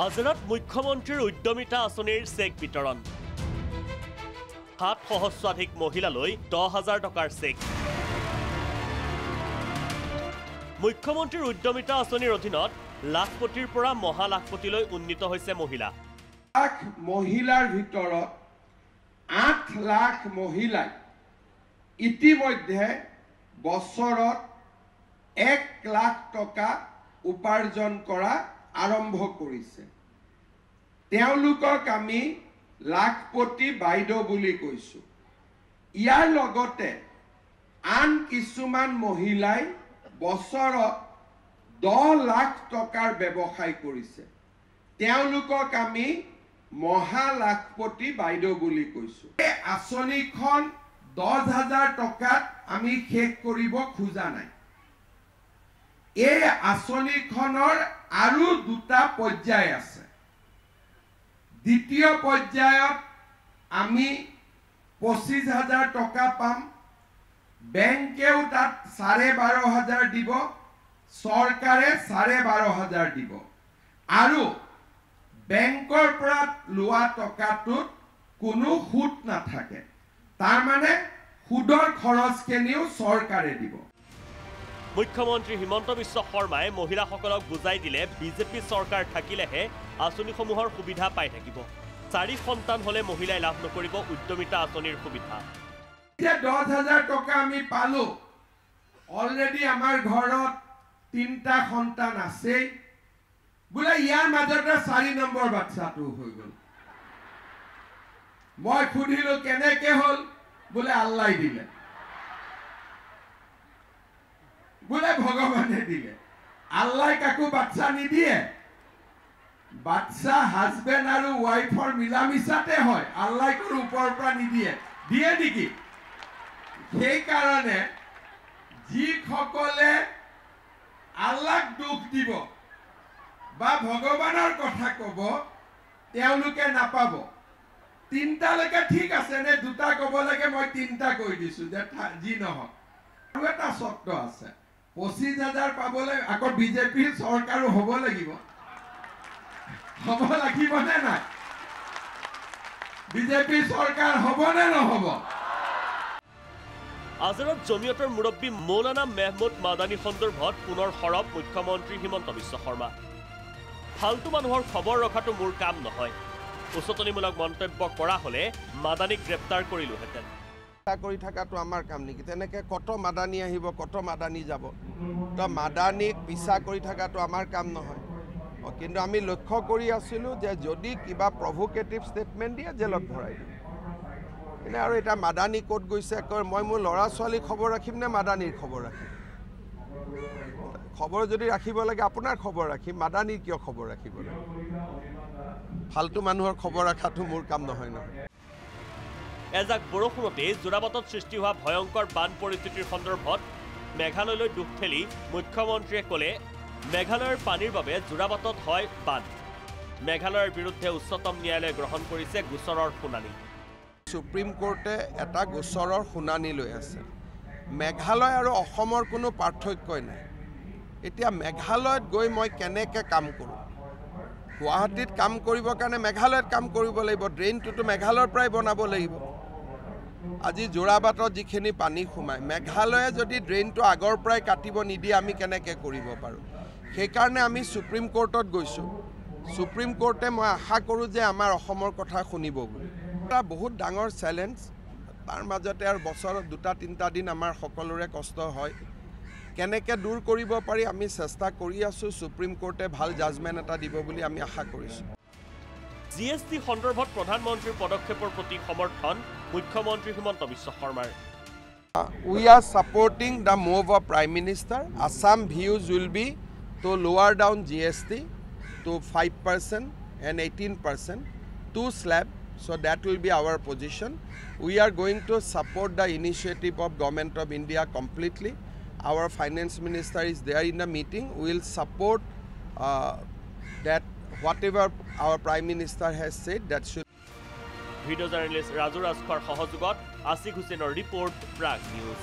আজৰাত মুখ্যমন্ত্ৰীৰ উদ্যমিতা আঁচনিৰ চেক বিতৰণ 7 সহস্ৰাধিক মহিলালৈ 10,000 টকাৰ চেক মুখ্যমন্ত্ৰীৰ উদ্যমিতা আঁচনিৰ অধীনত লাখপতিৰ পৰা মহালাখপতিলৈ উন্নীত হৈছে মহিলা মহিলাৰ ভিতৰত 8 লাখ মহিলাই ইতিমধ্যে বছৰত 1 লাখ টকা উপাৰ্জন কৰা আৰম্ভ কৰিছে তেওঁলোকক আমি লাখপতি বাইদেউ বুলি কৈছো ইয়াৰ লগতে আন কিছুমান মহিলাই বছৰত 10 লাখ টকাৰ ব্যৱসায় কৰিছে তেওঁলোকক আমি মহালাখপতি বাইদেউ বুলি কৈছো এই আঁচনিখন 10,000 টকাত আমি শেষ কৰিব খোজা নাই এই আঁচনিখনৰ আৰু দুটা পৰ্যায় আছে দ্বিতীয় পৰ্যায়ত আমি 25,000 টকা পাম বেংকেও তাত 12,500 দিব চৰকাৰে 12,500 দিব আৰু বেংকৰ পৰা লোৱা টকাটোত কোনো সুদ নাথাকে তাৰ মানে সুদৰ খৰচখিনিও চৰকাৰে দিব মুখ্যমন্ত্ৰী হিমন্ত বিশ্ব শৰ্মাই মহিলাসকলক বুজাই দিলে বিজেপি চৰকাৰ থাকিলেহে আঁচনিসমূহৰ সুবিধা পাই থাকিব 4 সন্তান হলে মহিলাই লাভ নকৰিব উদ্যমিতা আঁচনিৰ সুবিধা যে 10,000 টকা আমি পালো অলৰেডি আমাৰ ঘৰত 3টা সন্তান আছে বুলে ইয়াৰ মাজতে 4 নম্বৰ বাচ্চাটো হৈ গল মই খুদিলো কেনেকে হল বুলে আল্লাহ দিলে বুলে ভগৱানে দিলে আল্লাহ কাকো বাচ্চা নিদিয়ে বাচ্চা হাজবেন্ড আৰু ওয়াইফৰ মিলামিছাতে হয় আল্লাহ কোনো ওপৰৰ পৰা নিদিয়ে দিয়ে নেকি সেই কাৰণে যি সকলে আল্লাহক দুখ দিব বা ভগৱানৰ কথা কব তেওঁলোকে নাপাব 3টা লৈকে ঠিক আছে নে 2টা কব লাগে মই 3টা কৈ দিছো যে যি নহয় আৰু এটা চৰ্ত আছে 25,000 পাবলৈ আকৌ বিজেপি চৰকাৰো হ'ব লাগিব নে নাই বিজেপি চৰকাৰ হ'ব নে নহব আজৰত জমিয়তৰ মুৰব্বী মৌলানা মেহমুদ মাদানী সন্দৰ্ভত পুনৰ সৰব মুখ্যমন্ত্ৰী হিমন্ত বিশ্ব শৰ্মা ফালতু মানুহৰ খবৰ ৰখাটো মোৰ কাম নহয় উচতনিমূলক মন্তব্য কৰা হলে মাদানীক গ্ৰেপ্তাৰ কৰিলোহেঁতেন কৰি থাকাটো আমাৰ কাম নেকি তেনেকে কত মাদানী আহিব কত মাদানী যাব তো মাদানীক পিছা কৰি থাকাটো আমাৰ কাম নহয় কিন্তু আমি লক্ষ্য কৰি আছিলো যে যদি কিবা প্ৰভোকেটিভ ষ্টেটমেন্ট দিয়ে জেলত ভৰাই দিম এনে আৰু এটা মাদানী ক'ত গৈছে মই মোৰ ল'ৰা ছোৱালী খবৰ ৰাখিম নে মাদানীৰ খবৰ ৰাখিম খবৰ যদি ৰাখিব লাগে আপোনাৰ খবৰ ৰাখিম মাদানীৰ কিয় খবৰ ৰাখিব লাগে ফালতু মানুহৰ খবৰ ৰাখাটো মোৰ কাম নহয় নহয় এজাক বৰষুণতে যোৰাবাটত সৃষ্টি হোৱা ভয়ংকৰ বান পৰিস্থিতিৰ সন্দৰ্ভত মেঘালয়লৈ দুখ ঠেলি মুখ্যমন্ত্ৰীয়ে ক'লে মেঘালয়ৰ পানীৰ বাবে যোৰাবাটত হয় বান মেঘালয়ৰ বিৰুদ্ধে উচ্চতম ন্যায়ালয়ে গ্ৰহণ কৰিছে গোচৰৰ শুনানি সুপ্ৰিম কোৰ্টে এটা গোচৰৰ শুনানি লৈ আছে মেঘালয় আৰু অসমৰ কোনো পাৰ্থক্যই নাই এতিয়া মেঘালয়ত গৈ মই কেনেকৈ কাম কৰোঁ গুৱাহাটীত কাম কৰিবৰ কাৰণে মেঘালয়ত কাম কৰিব লাগিব ড্ৰেইনটোতো মেঘালয়ৰ পৰাই বনাব লাগিব আজি যোৰাবাটত যিখিনি পানী সোমায় মেঘালয়ে যদি ড্ৰেইনটো আগৰ পৰাই কাটিব নিদিয়ে আমি কেনেকৈ কৰিব পাৰোঁ সেইকাৰণে আমি সুপ্ৰিম কোৰ্টত গৈছোঁ সুপ্ৰিম কোৰ্টে মই আশা কৰোঁ যে আমাৰ অসমৰ কথা শুনিব বুলি এটা বহুত ডাঙৰ চেলেঞ্জ তাৰ মাজতে আৰু বছৰত 2-3টা দিন আমাৰ সকলোৰে কষ্ট হয় কেনেকৈ দূৰ কৰিব পাৰি আমি চেষ্টা কৰি আছোঁ সুপ্ৰিম কোৰ্টে ভাল জাজমেণ্ট এটা দিব বুলি আমি আশা কৰিছোঁ জিএছটি সন্দৰ্ভত প্ৰধানমন্ত্ৰীৰ পদক্ষেপৰ প্ৰতি সমৰ্থন মুখ্যমন্ত্ৰী হিমন্ত বিশ্ব শৰ্মাৰ We are supporting the move of Prime Minister. Assam views will be to lower down GST to 5% and 18%, 2 slab. So that will be our position. We are going to support the initiative of Government of India completely. Our finance minister is there in the meeting. We will support that whatever our Prime Minister has said that should. Video journalist Raju Raskar সহযোগত Asik হুসেনৰ report Prag news